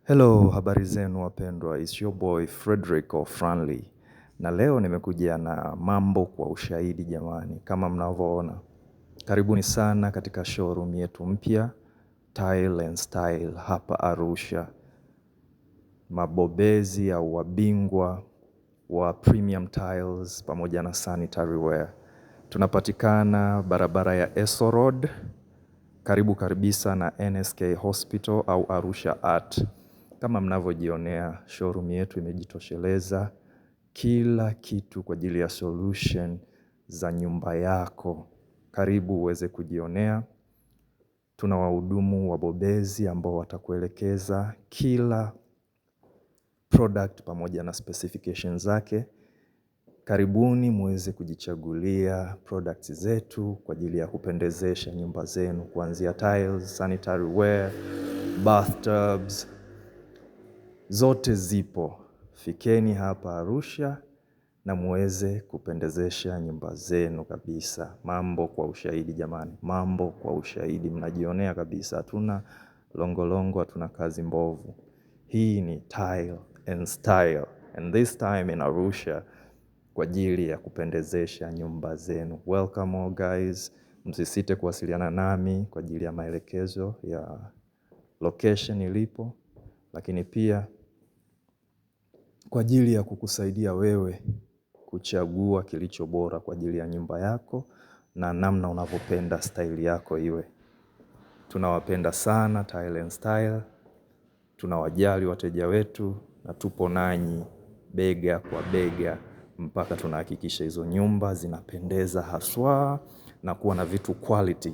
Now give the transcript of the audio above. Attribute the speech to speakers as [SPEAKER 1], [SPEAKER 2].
[SPEAKER 1] Hello, habari zenu wapendwa. It's your boy Frederick O'Franley. Na leo nimekuja na mambo kwa ushahidi jamani, kama mnavyoona. Karibuni sana katika showroom yetu mpya, Tile and Style hapa Arusha. Mabobezi au wabingwa wa premium tiles pamoja na sanitary ware. Tunapatikana barabara ya Eso Road, karibu kabisa na NSK Hospital au Arusha Art. Kama mnavyojionea, showroom yetu imejitosheleza kila kitu kwa ajili ya solution za nyumba yako. Karibu uweze kujionea. Tuna wahudumu wabobezi ambao watakuelekeza kila product pamoja na specifications zake. Karibuni muweze kujichagulia products zetu kwa ajili ya kupendezesha nyumba zenu, kuanzia tiles, sanitary ware, bathtubs. Zote zipo. Fikeni hapa Arusha na muweze kupendezesha nyumba zenu kabisa. Mambo kwa ushahidi jamani. Mambo kwa ushahidi. Mnajionea kabisa. Hatuna longolongo, hatuna kazi mbovu. Hii ni Tile and Style. And this time in Arusha kwa ajili ya kupendezesha nyumba zenu. Welcome all guys. Msisite kuwasiliana nami kwa ajili ya maelekezo ya location ilipo. Lakini pia kwa ajili ya kukusaidia wewe kuchagua kilicho bora kwa ajili ya nyumba yako na namna unavyopenda style yako iwe. Tunawapenda sana Tile and Style. Tunawajali wateja wetu na tupo nanyi bega kwa bega mpaka tunahakikisha hizo nyumba zinapendeza haswa na kuwa na vitu quality.